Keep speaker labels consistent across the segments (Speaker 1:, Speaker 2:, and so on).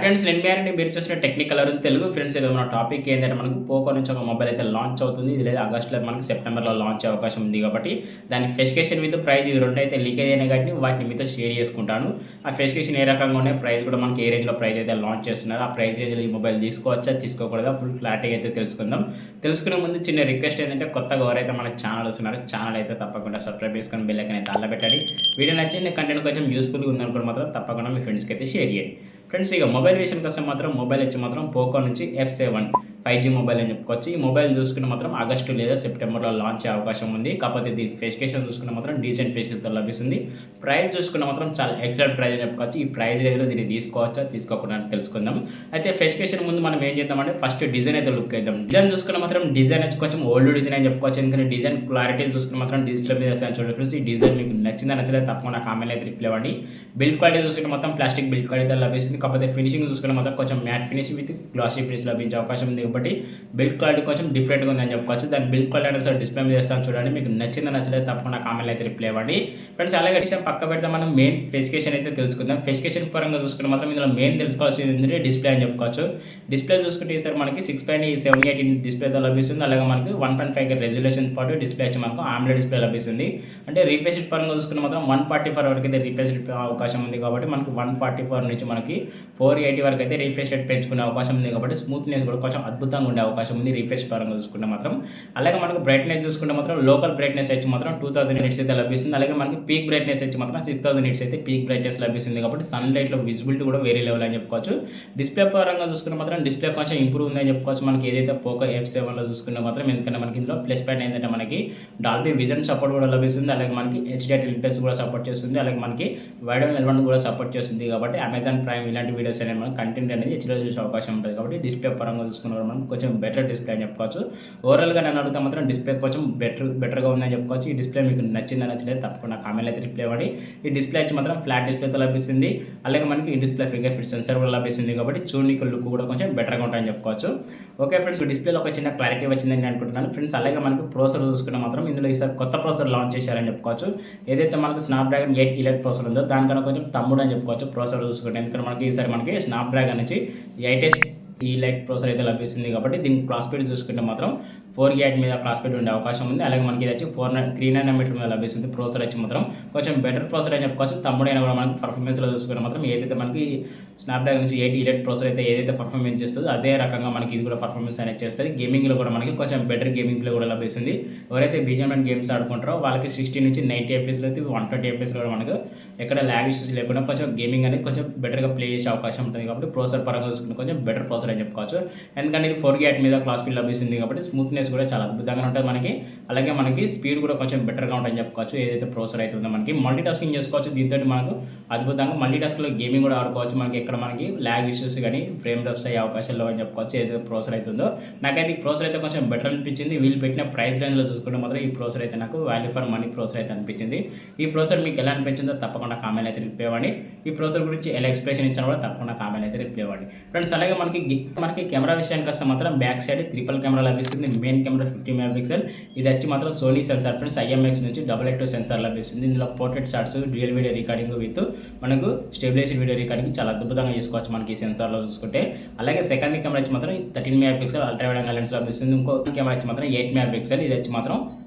Speaker 1: Friends నేను మీరు చూసిన టెక్నికల్ అరుణ్ తెలుగు ఫ్రెండ్స్ ఇది మన టాపిక్ ఏంటంటే మనకు పోకో నుంచి ఒక మొబైల్ అయితే లాంచ్ అవుతుంది. ఇది లేదా ఆగస్టులో మనకి సెప్టెంబర్లో లాంచ్ అయ్యే అవకాశం ఉంది. కాబట్టి దాని స్పెసిఫికేషన్ విత్ ప్రైస్ ఈ రెండు అయితే లీకేజ్ అయినాయి కాబట్టి వాటిని మీతో షేర్ చేసుకుంటాను. ఆ స్పెసిఫికేషన్ ఏ రకంగా ఉన్నాయి, ప్రైస్ కూడా మనకి ఏ రేంజ్లో ప్రైస్ అయితే లాంచ్ చేస్తున్నారు, ఆ ప్రైస్ రేంజ్లో ఈ మొబైల్ తీసుకోవచ్చా తీసుకోకూడదా ఫుల్ క్లారిటీ అయితే తెలుసుకుందాం. తెలుసుకునే ముందు చిన్న రిక్వెస్ట్ ఏంటంటే కొత్తగా ఎవరైతే మన ఛానల్ వస్తున్నారో ఛానల్ అయితే తప్పకుండా సబ్స్క్రైబ్ చేసుకొని బెల్ ఐకాన్ అయితే అల్ల పెట్టండి. వీడియో నచ్చింది కంటెంట్ కొంచెం యూస్ఫుల్గా ఉందనుకోవడం మాత్రం తప్పకుండా మీ ఫ్రెండ్స్కి అయితే షేర్ చేయండి. ఫ్రెండ్స్ ఇక మొబైల్ విషయానికి వస్తే మాత్రం మొబైల్ వచ్చి మాత్రం పోకో నుంచి F7 5G మొబైల్ అని చెప్పుకోవచ్చు. ఈ మొబైల్ చూసుకుంటే మాత్రం ఆగస్టు లేదా సెప్టెంబర్లో లాంచ్ అయ్యే అవకాశం ఉంది. కాకపోతే దీని స్పెసిఫికేషన్ చూసుకుంటే మాత్రం డీసెంట్ స్పెసిఫికేషన్తో లభిస్తుంది. ప్రైస్ చూసుకుంటే మాత్రం చాలా ఎక్సలెంట్ ప్రైస్ అని చెప్పుకోవచ్చు. ఈ ప్రైస్ రేంజ్లో దీన్ని తీసుకోవచ్చా తీసుకోకుండా అని తెలుసుకుందాం. అయితే స్పెసిఫికేషన్ ముందు మనం ఏం చేద్దామంటే ఫస్ట్ డిజైన్ అయితే లుక్ అయిద్దాం. డిజైన్ చూసుకుంటే మాత్రం డిజైన్ వచ్చి కొంచెం ఓల్డ్ డిజైన్ అని చెప్పుకోవచ్చు. ఎందుకంటే డిజైన్ క్లారిటీ చూసుకుంటే మాత్రం డిజిటల్ మీద చూడండి ఫ్రెండ్స్. ఈ డిజైన్ మీకు నచ్చిందా నచ్చలేదు తప్పకుండా కామెంట్ అయితే రిప్లై ఇవ్వండి. బిల్డ్ క్వాలిటీ చూసుకుంటే మొత్తం ప్లాస్టిక్ బిల్డ్ క్వాలిటీ లభిస్తుంది. కాకపోతే ఫినిషింగ్ చూసుకుంటే మాత్రం కొంచెం matte finish with glossy finish లభించే అవకాశం ఉంది. కాబట్టి బిల్డ్ క్వాలిటీ కొంచెం డిఫరెంట్గా ఉందని చెప్పుకోవచ్చు. దాని బిల్డ్ క్వాలిటీ అనేది సార్ డిస్ప్లే మీద చేస్తాను చూడండి. మీకు నచ్చిందా నచ్చలేదు తప్పకుండా కామెంట్ అయితే రిప్లై ఇవ్వండి ఫ్రెండ్స్. అలాగే విషయం పక్క పెడితే మనం మెయిన్ స్పెసిఫికేషన్ అయితే తెలుసుకుందాం. స్పెసిఫికేషన్ పరంగా చూసుకుంటే మాత్రం ఇందులో మెయిన్ తెలుసుకోవాల్సింది ఏంటంటే డిస్ప్లే అని చెప్పుకోవచ్చు. డిస్ప్లే చూసుకుంటే ఈసారి మనకి 6.78 ఇంచ్ డిస్ప్లేతో లభిస్తుంది. అలాగే మనకి 1.5 రెజల్యూషన్ పాటు డిస్ప్లే వచ్చి మనకు ఆమ్లెట్ డిస్ప్లే లభిస్తుంది. అంటే రీఫ్రెష్ పరంగా చూసుకుంటే మాత్రం 144 వరకు అయితే రీఫ్రెష్ అవకాశం ఉంది. కాబట్టి మనకి 144 నుంచి మనకి 480 వరకు అయితే రీఫ్రెష్ రేట్ పెంచుకునే అవకాశం ఉంది. కాబట్టి స్మూత్నెస్ కూడా కొంచెం అద్భుతంగా ఉండే అవకాశం ఉంది రీఫ్రెష్ పరంగా చూసుకుంటే మాత్రం. అలాగే మనకు బ్రైట్నెస్ చూసుకుంటే మాత్రం లోకల్ బ్రైట్నెస్ వచ్చి మాత్రం 2000 నిట్స్ అయితే లభిస్తుంది. అలాగే మనకి పీక్ బ్రైట్నెస్ వచ్చి మాత్రం 6000 నిట్స్ అయితే పీక్ బ్రైట్నెస్ లభిస్తుంది. కాబట్టి సన్ లైట్లో విజిబిలిటీ కూడా వేరే లెవెల్ అని చెప్పుకోవచ్చు. డిస్ప్లే పరంగా చూసుకుంటే మాత్రం డిస్ప్లే కొంచెం ఇంప్రూవ్ ఉందని చెప్పుకోవచ్చు. మనకి ఏదైతే పోకో F7లో చూసుకుంటే మాత్రం ఎందుకంటే మనకి ఇందులో ప్లస్ పాయింట్ ఏంటంటే మనకి డాల్బీ విజన్ సపోర్ట్ కూడా లభిస్తుంది. అలాగే మనకి HDR10+ కూడా సపోర్ట్ చేస్తుంది. అలాగే మనకి వైడ్ L1 కూడా సపోర్ట్ చేస్తుంది. కాబట్టి అమెజాన్ ప్రైమ్ ఇలాంటి వీడియోస్ అనేది మనం కంటెంట్ అనేది హెచ్డీలో చూసే అవకాశం ఉంటుంది. కాబట్టి డిస్ప్లే పరంగా చూసుకున్న మనం కొంచెం బెటర్ డిస్ప్లే అని చెప్పుకోవచ్చు. ఓవరాల్గా నేను అడిగితే మాత్రం డిస్ప్లే కొంచెం బెటర్గా ఉందని చెప్పుకోవచ్చు. ఈ డిస్ప్లే మీకు నచ్చిందా నచ్చలేదు తప్పకుండా కామెంట్ అయితే రిప్లై ఇవ్వండి. ఈ డిస్ప్లే వచ్చి మాత్రం ఫ్లాట్ డిస్ప్లేతో లభిస్తుంది. అలాగే మనకి ఈ డిస్ప్లే ఫింగర్ ప్రింట్ సెన్సర్ కూడా లభిస్తుంది. కాబట్టి చూడడానికి లుక్ కూడా కొంచెం బెటర్గా ఉంటాయని చెప్పుకోవచ్చు. ఓకే ఫ్రెండ్స్, డిస్ప్లేలో ఒక చిన్న క్లారిటీ వచ్చిందని నేను అనుకుంటున్నాను ఫ్రెండ్స్. అలాగే మనకి ప్రాసెసర్ చూసుకుంటే మాత్రం ఇందులో ఈసారి కొత్త ప్రాసెసర్ లాంచ్ చేశారని చెప్పుకోవచ్చు. ఏదైతే మనకు స్నాప్డ్రాగన్ 8 Elite ప్రాసెసర్ ఉందో దానికన్నా కొంచెం తమ్ముడు అని చెప్పుకోవచ్చు ప్రాసెసర్ చూసుకుంటే. ఎందుకంటే మనకి ఈసారి మనకి స్నాప్డ్రాగన్ నుంచి 8 Elite ప్రాసెసర్ అయితే లభిస్తుంది. కాబట్టి దీనికి క్లాక్ స్పీడ్ చూసుకుంటే మాత్రం 4 GHz మీద క్లాక్ స్పీడ్ ఉండే అవకాశం ఉంది. అలాగే మనకి ఇది వచ్చి 3 nanometer మీద లభిస్తుంది. ప్రాసెసర్ వచ్చి మాత్రం కొంచెం బెటర్ ప్రాసెసర్ అని చెప్పుకోవచ్చు. తమ్ముడైనా కూడా మనకి పర్ఫార్మెన్స్లో చూసుకుంటే మాత్రం ఏదైతే మనకి స్నాప్డ్రాగన్ నుంచి 8 Elite ప్రాసెసర్ అయితే ఏదైతే పర్ఫార్మెన్స్ చేస్తుందో అదే రకంగా మనకి ఇది కూడా పర్ఫార్మెన్స్ అనేది చేస్తుంది. గేమింగ్లో కూడా మనకి కొంచెం బెటర్ గేమింగ్ ప్లే కూడా లభిస్తుంది. ఎవరైతే BGMI గేమ్స్ ఆడుకుంటారో వాళ్ళకి 60 నుంచి 90 FPS అయితే 120 FPS కూడా మనకు ఎక్కడ ల్యాగ్ ఇష్యూస్ లేకుండా కొంచెం గేమింగ్ అనేది కొంచెం బెటర్గా ప్లే చేసే అవకాశం ఉంటుంది. కాబట్టి ప్రాసెసర్ పరంగా చూసుకుంటే కొంచెం బెటర్ ప్రాసెసర్ అని చెప్పుకోవచ్చు. ఎందుకంటే ఇది 4 GHz మీద క్లాక్ స్పీడ్ లభిస్తుంది. కాబట్టి స్మూత్నెస్ కూడా చాలా అద్భుతంగా ఉంటుంది మనకి. అలాగే మనకి స్పీడ్ కూడా కొంచెం బెటర్గా ఉంటుందని చెప్పుకోవచ్చు. ఏదైతే ప్రాసెసర్ అయితే ఉందో మనకి మల్టీ టాస్కింగ్ చేసుకోవచ్చు. దీంతో మనకు అద్భుతంగా మల్టీ టాస్క్లో గేమింగ్ కూడా ఆడుకోవచ్చు. మనకి ఎక్కడ మనకి ల్యాగ్ ఇష్యూస్ కానీ ఫ్రేమ్ డ్రాప్స్ అయ్యే అవకాశాలు అని చెప్పుకోవచ్చు. ఏదైతే ప్రాసెసర్ అయితే ఉందో నాకైతే ఈ ప్రాసెసర్ అయితే కొంచెం బెటర్ అనిపించింది. వీళ్ళు పెట్టిన ప్రైస్ రేంజ్లో చూసుకుంటే మాత్రం ఈ ప్రాసెసర్ అయితే నాకు వాల్యూ ఫర్ మనీ ప్రాసెసర్ అయితే అనిపించింది. ఈ ప్రాసెసర్ మీకు ఎలా అనిపించిందో తప్పకుండా కామెంట్ అయితే రిప్లై ఇవ్వండి. ఈ ప్రాసెసర్ గురించి ఎలా ఎక్స్ప్లెనేషన్ ఇచ్చినా కూడా తప్పకుండా కామెంట్ అయితే రిప్లై ఇవ్వండి ఫ్రెండ్స్. అలాగే మనకి కెమెరా విషయానికి వస్తే మాత్రం బ్యాక్ సైడ్ ట్రిపుల్ కెమెరా లభిస్తుంది. Main camera 50 MP. ఇది వచ్చి మాత్రం సోనీ సెన్సార్ ఫ్రెండ్స్. IMX నుంచి 882 సెన్సార్ లభిస్తుంది. ఇందులో portrait shots, dual video recording with మనకు స్టెబిలైజేషన్ వీడియో రికార్డింగ్ చాలా అద్భుతంగా చేసుకోవచ్చు మనకి ఈ సెన్సార్లో చూసుకుంటే. అలాగే సెకండ్ కెమెరా వచ్చి మాత్రం 13 MP ultra wide angle lens లభిస్తుంది. ఇంకో కెమెరా వచ్చి మాత్రం 8 MP. ఇది వచ్చి మాత్రం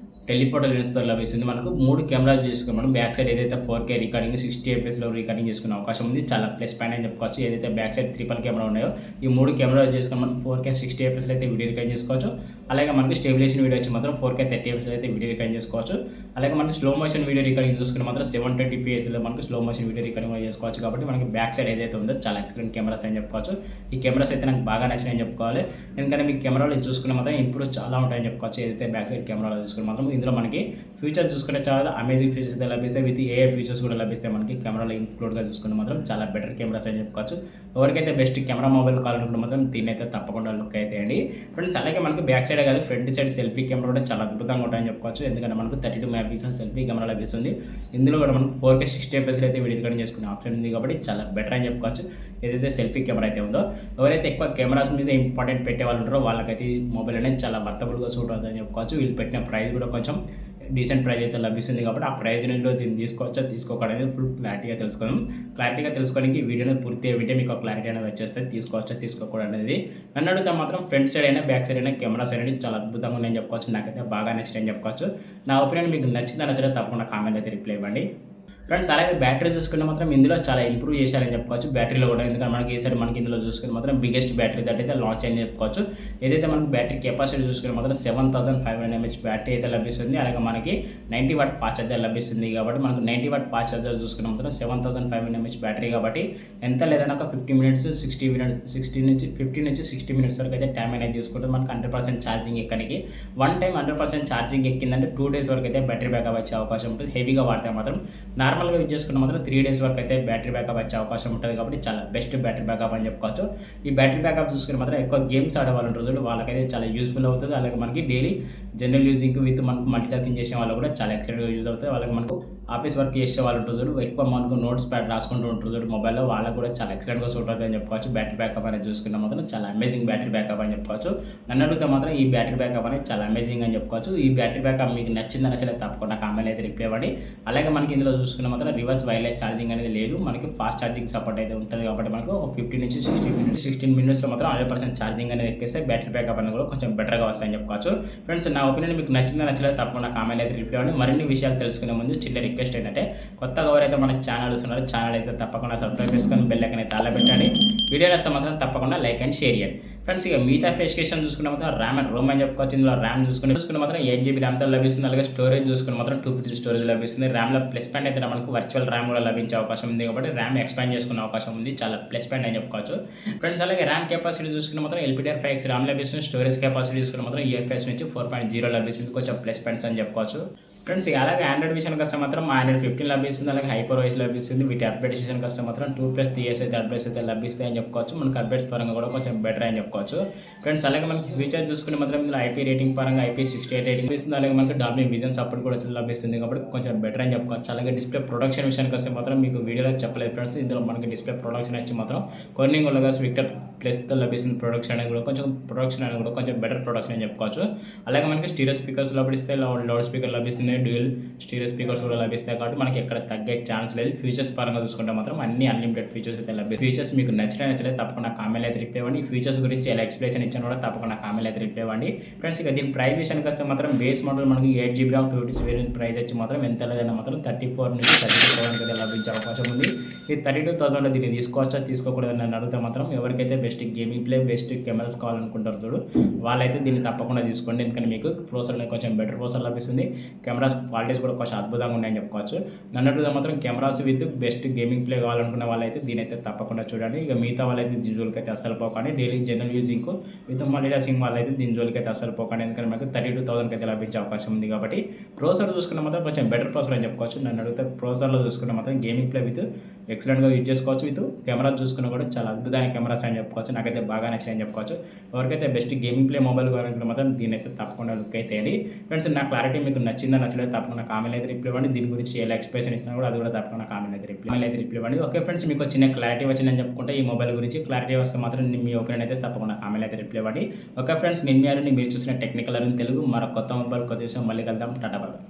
Speaker 1: టెలిఫోటో లెన్స్తో లభిస్తుంది. మనకు 3 కెమెరాలు చేసుకుని మనం బ్యాక్ సైడ్ ఏదైతే 4K రికార్డింగ్ 60 FPS రికార్డింగ్ చేసుకునే అవకాశం ఉంది. చాలా ప్లస్ పాయింట్ అని చెప్పుకోవచ్చు. ఏదైతే బ్యాక్ సైడ్ ట్రిపుల్ కెమెరా ఉన్నాయో ఈ 3 కెమెరాలు చేసుకుని మనం 4K 60 FPS అయితే వీడియో రికార్డింగ్ చేసుకోవచ్చు. అలాగే మనకి స్టెబిలైజేషన్ వీడియో వచ్చి మాత్రం 4K 30 FPS అయితే వీడియో రికార్డింగ్ చేసుకోవచ్చు. అలాగే మనకి స్లో మోషన్ వీడియో రికార్డింగ్ చూసుకుని మాత్రం 720psలో మనకు స్లో మోషన్ వీడియో రికార్డింగ్ చేసుకోవచ్చు. కాబట్టి మనకి బ్యాక్ సైడ్ ఏదైతే ఉందో చాలా ఎక్సలెంట్ కెమెరాస్ అని చెప్పుకోవచ్చు. ఈ కెమెరాస్ అయితే నాకు బాగా నచ్చినాయని చెప్పుకోవాలి. ఎందుకంటే మీ కెమెరాలు చూసుకుని మాత్రం ఇంప్రూవ్ చాలా ఉంటాయని చెప్పుకోవచ్చు. ఏదైతే బ్యాక్ సైడ్ కెమెరాలో చూసుకుని మాత్రం ఇందులో మనకి ఫీచర్ చూసుకుంటే చాలా అమేజింగ్ ఫీచర్స్ అయితే లభిస్తాయి. విత్ AI ఫీచర్స్ కూడా లభిస్తాయి మనకి కెమెరాలో ఇంక్లూడ్గా చూసుకుంటే మాత్రం చాలా బెటర్ కెమెరాస్ అని చెప్పుకోవచ్చు. ఎవరికైతే బెస్ట్ కెమెరా మొబైల్ కావాలనుకుంటే మాత్రం దీన్ని అయితే తప్పకుండా లుక్ అయితే అండి ఫ్రెండ్స్. అలాగే మనకి బ్యాక్ సైడ్ కాదు ఫ్రంట్ సైడ్ సెల్ఫీ కెమెరా కూడా చాలా అద్భుతంగా ఉంటాయని చెప్పుకోవచ్చు. ఎందుకంటే మనకు 32 MP సెల్ఫీ కెమెరా లభిస్తుంది. ఇందులో కూడా మనకు 4K 60 FPS అయితే వీడియో రికార్డింగ్ చేసుకునే ఆప్షన్ ఉంది. కాబట్టి చాలా బెటర్ అని చెప్పుకోవచ్చు. ఏదైతే సెల్ఫీ కెమెరా అయితే ఉందో ఎవరైతే ఎక్కువ కెమెరాస్ మీద ఇంపార్టెంట్ పెట్టే వాళ్ళు ఉంటారో వాళ్ళకైతే ఈ మొబైల్ అనేది చాలా వర్తబుల్గా సూట్ అవుతుందని చెప్పుకోవచ్చు. వీళ్ళు పెట్టిన ప్రైస్ కూడా కొంచెం డీసెంట్ ప్రైస్ అయితే లభిస్తుంది కాబట్టి ఆ ప్రైస్ రేంజ్లో దీన్ని తీసుకోవచ్చా తీసుకోకూడదు ఫుల్ క్లారిటీగా తెలుసుకుందాం. క్లారిటీగా తెలుసుకోవడానికి ఈ వీడియోని పూర్తిగా వింటే మీకు క్లారిటీ అనేది వచ్చేస్తే తీసుకోవచ్చా తీసుకోకూడదు అనేది. నన్ను అడిగితే మాత్రం ఫ్రంట్ సైడ్ అయినా బ్యాక్ సైడ్ అయినా కెమెరాస్ అనేది చాలా అద్భుతంగా ఉన్నాయని చెప్పుకోవచ్చు. నాకైతే బాగా నచ్చిందని చెప్పుకోవచ్చు. నా ఒపీనియన్ మీకు నచ్చిందా నచ్చలేదు తప్పకుండా కామెంట్ అయితే రిప్లై ఇవ్వండి. ఫ్రెండ్స్ అలాగే బ్యాటరీ చూసుకుంటే మాత్రం ఇందులో చాలా ఇంప్రూవ్ చేశారని చెప్పుకోవచ్చు. బ్యాటరీలో కూడా ఎందుకంటే మనకి ఈసారి మనకి ఇందులో చూసుకుంటే మాత్రం బిగ్గెస్ట్ బ్యాటరీ అయితే లాంచ్ అయింది చెప్పుకోవచ్చు. ఏదైతే మనకి బ్యాటరీ కెపాసిటీ చూసుకుంటే మాత్రం 7500 mAh బ్యాటరీ అయితే లభిస్తుంది. అలాగే మనకి 90 వాట్ ఫాస్ట్ ఛార్జర్ లభిస్తుంది కాబట్టి మనకు 90 వాట్ ఫాస్ట్ ఛార్జర్ చూసుకుంటే మాత్రం 7500 mAh బ్యాటరీ కాబట్టి ఎంత లేదన్నా ఒక 50 మినిట్స్ 60 నుంచి 60 మినిట్స్ వరకు అయితే టైం అనేది తీసుకుంటే మనకు 100% ఛార్జింగ్ ఎక్కడానికి. వన్ టైం 100% ఛార్జింగ్ ఎక్కిందంటే 2 days వరకు అయితే బ్యాటరీ బ్యాకప్ వచ్చే అవకాశం ఉంటుంది. హెవీగా వాడితే మాత్రం నార్మల్గా యూజ్ చేసుకున్న మాత్రం 3 days వరకు అయితే బ్యాటరీ బ్యాకప్ వచ్చే అవకాశం ఉంటుంది కాబట్టి చాలా బెస్ట్ బ్యాటరీ బ్యాకప్ అని చెప్పుకోవచ్చు. ఈ బ్యాటరీ బ్యాకప్ చూసుకుని మాత్రం ఎక్కువ గేమ్స్ ఆడే వాళ్ళు రోజులు వాళ్ళకైతే చాలా యూస్ఫుల్ అవుతుంది. అలాగే మనకి డైలీ జనరల్ యూజింగ్ విత్ మనకు మల్టీటాస్కింగ్ చేసే వాళ్ళు కూడా చాలా ఎక్సలెంట్గా యూజ్ అవుతుంది. వాళ్ళకి మనకు ఆఫీస్ వర్క్ చేసే వాళ్ళు ఉంటుంది ఎక్కువ మనకు నోట్స్ ప్యాడ్ రాసుకుంటూ ఉంటుంది మొబైల్లో వాళ్ళకు కూడా చాలా ఎక్సలెంట్గా సూట్ అవుతుంది అని చెప్పుకోవచ్చు. బ్యాటరీ బ్యాకప్ అనేది చూసుకున్న మాత్రం చాలా అమేజింగ్ బ్యాటరీ బ్యాకప్ అని చెప్పుకోవచ్చు. నన్ను అడిగితే మాత్రం ఈ బ్యాటరీ బ్యాకప్ అనేది చాలా అమేజింగ్ అని చెప్పుకోవచ్చు. ఈ బ్యాటరీ బ్యాకప్ మీకు నచ్చిందా నచ్చలేదు తప్పకుండా కామెంట్ అయితే రిప్లై ఇవ్వండి. అలాగే మనకి ఇందులో చూసుకున్న మాత్రం రివర్స్ వైర్లెస్ ఛార్జింగ్ అనేది లేదు. మనకి ఫాస్ట్ ఛార్జింగ్ సపోర్ట్ అయితే ఉంటుంది కాబట్టి మనకు 15 నుంచి 16 మినిట్స్లో మాత్రం 100% ఛార్జింగ్ అనేది ఎక్కేస్తే బ్యాటరీ బ్యాకప్ అనేది కూడా కొంచెం బెటర్గా వస్తాయని చెప్పుకోవచ్చు. ఫ్రెండ్స్ నా ఒపీనియన్ మీకు నచ్చిందా నచ్చలేదు తప్పకుండా కామెంట్ అయితే రిప్లై ఇవ్వండి. మరిన్ని విషయాలు తెలుసుకునే ముందు చిన్న రిక్వెస్ట్ ఏంటంటే కొత్తగా ఎవరైతే మన ఛానల్ చూస్తున్నారో ఛానల్ అయితే తప్పకుండా సబ్స్క్రైబ్ చేసుకొని బెల్ ఐకాన్ అయితే ఆన్లో పెట్టండి. వీడియోలు వస్తే మాత్రం తప్పకుండా లైక్ అండ్ షేర్ చేయండి. ఫ్రెండ్స్ ఇక మిగతా స్పెసిఫికేషన్ చూసుకున్న మాత్రం ర్యామ్ అండ్ రోమ్ అని చెప్పుకోవచ్చు. ఇందులో ర్యామ్ చూసుకున్న మాత్రం 8 GB ర్యామ్తో లభిస్తుంది. అలాగే స్టోరేజ్ చూసుకున్న మాత్రం 250 స్టోరేజ్ లభిస్తుంది. ర్యామ్లో ప్లస్ పాయింట్ అయితే మనకు వర్చువల్ ర్యామ్ కూడా లభించే అవకాశం ఉంది కాబట్టి ర్యామ్ ఎక్స్పాండ్ చేసుకునే అవకాశం ఉంది. చాలా ప్లస్ పాయింట్ అని చెప్పుకోవచ్చు. ఫ్రెండ్స్ అలాగే ర్యామ్ కెపాసిటీ చూసుకున్న మాత్రం LPDDR5X ర్యామ్ లభిస్తుంది. స్టోరేజ్ కెపాసిటీ చూసుకున్న మాత్రం UFS నుంచి 4.0 లభిస్తుంది. కొంచెం ప్లస్ పాయింట్స్ అని చెప్పుకోవచ్చు. ఫ్రెండ్స్ అలాగే ఆండ్రాయిడ్ విషయానికి వస్తే మాత్రం Android 15 లభిస్తుంది. అలాగే HyperOS లభిస్తుంది. వీటి అప్డేట్ విషయానికి వస్తే మాత్రం 2+ 3 years అయితే అప్డేట్స్ అయితే లభిస్తాయి అని చెప్పుకోవచ్చు. మనకు అప్డేట్స్ పరంగా కూడా కొంచెం బెటర్ అని చెప్పుకోవచ్చు. ఫ్రెండ్స్ అలాగే మనకి ఫీచర్ చూసుకుని మాత్రం ఇందులో IP రేటింగ్ పరంగా IP68 రేటింగ్ లభిస్తుంది. అలాగే మనకి Dolby Vision సపోర్ట్ కూడా లభిస్తుంది కాబట్టి కొంచెం బెటర్ అని చెప్పుకోవచ్చు. అలాగే డిస్ప్లే ప్రొడక్షన్ విషయానికి వస్తే మాత్రం మీకు వీడియోలో చెప్పలేదు ఫ్రెండ్స్. ఇందులో మనకి డిస్ప్లే ప్రొడక్షన్ వచ్చి మాత్రం కొన్ని Olympus Victor ప్లస్తో లభిస్తుంది. ప్రొడక్షన్ అనేది కూడా కొంచెం బెటర్ ప్రొడక్షన్ అని చెప్పుకోవచ్చు. అలాగే మనకి స్టీరియో స్పీకర్స్ లభిస్తాయి. లౌడ్ స్పీకర్ లభిస్తుంది. డ్యూయల్ స్టీరియో స్పీకర్స్ కూడా లభిస్తాయి కాబట్టి మనకి ఎక్కడ తగ్గే ఛాన్స్ లేదు. ఫీచర్స్ పరంగా చూసుకుంటే మాత్రం అన్ని అన్లిమిటెడ్ ఫీచర్స్ అయితే లభిస్తాయి. ఫీచర్స్ మీకు నచ్చలేదు తప్పకుండా కామెంట్ అయితే రిప్లై ఇవ్వండి. ఫీచర్స్ గురించి ఎలా ఎక్స్ప్లెనేషన్ ఇచ్చాను కూడా తప్పకుండా కామెంట్ అయితే రిప్లై ఇవ్వండి. ఫ్రెండ్స్ ఇక దీని ప్రైస్ విషయానికి వస్తే మాత్రం బేస్ మోడల్ మనకి 8 GB RAM 256 వేరియంట్ ప్రైస్ వచ్చి మాత్రం ఎంత లేదన్నా మాత్రం 34 నుంచి 32,000 అయితే లభించే అవకాశం ఉంది. ఈ 32,000 దీన్ని తీసుకోవచ్చా తీసుకోకూడదని నన్ను అడిగితే మాత్రం ఎవరికైతే best gaming play best cameras కావాలనుకుంటారు చూడు వాళ్ళైతే దీన్ని తప్పకుండా తీసుకోండి. ఎందుకంటే మీకు ప్రోసెసర్ కొంచెం బెటర్ ప్రోసెసర్ లభిస్తుంది. కెమెరాస్ క్వాలిటీస్ కూడా కొంచెం అద్భుతంగా ఉన్నాయని చెప్పుకోవచ్చు. నన్నట్టుగా మాత్రం cameras with best gaming play కావాలనుకున్న వాళ్ళైతే దీనైతే తప్పకుండా చూడండి. ఇక మిగతా వాళ్ళైతే దీని జోలికి అయితే అస్సలు పోకండి. Daily general using with multitasking వాళ్ళైతే దీని జోలికి అయితే అస్సలు పోకండి. ఎందుకంటే మనకు 32,000 అయితే లభించే అవకాశం ఉంది కాబట్టి ప్రోసెసర్ చూసుకున్న మాత్రం కొంచెం బెటర్ ప్రోసెసర్ అని చెప్పుకోవచ్చు. నన్ను అడిగితే ప్రోసెసర్లో చూసుకున్న మాత్రం గేమింగ్ ప్లే విత్ ఎక్సలెంట్గా యూజ్ చేసుకోవచ్చు. విత్ కెమెరా చూసుకున్న కూడా చాలా అద్భుతమైన కెమెరాస్ అని చెప్పుకోవచ్చు. నాకైతే బాగా నచ్చాయని చెప్పుకోవచ్చు. ఎవరికైతే బెస్ట్ గేమింగ్ ప్లే మొబైల్ కావాలనుకుంటే మాత్రం దీని అయితే తప్పకుండా లుక్ అయితే అండి. ఫ్రెండ్స్ నా క్లారిటీ మీకు నచ్చిందా నచ్చలేదు తప్పకుండా కామెంట్ అయితే రిప్లై ఇవ్వండి. దీని గురించి ఎలా ఎక్స్ప్రెషన్ ఇచ్చినా కూడా అది కూడా తప్పకుండా కామెంట్ అయితే రిప్లై ఇవ్వండి. ఓకే ఫ్రెండ్స్ మీకు చిన్న క్లారిటీ వచ్చిందని చెప్పుకుంటే ఈ మొబైల్ గురించి క్లారిటీ వస్తే మాత్రం మీ ఒపీనియన్ అయితే తప్పకుండా కామెంట్ అయితే రిప్లై ఇవ్వండి. ఓకే ఫ్రెండ్స్ నేను మీరు చూసిన టెక్నికల్ తెలుగు మరో కొత్త మొబైల్ కొత్త విషయం మళ్ళీ కలుద్దాం. టాటా బాయ్.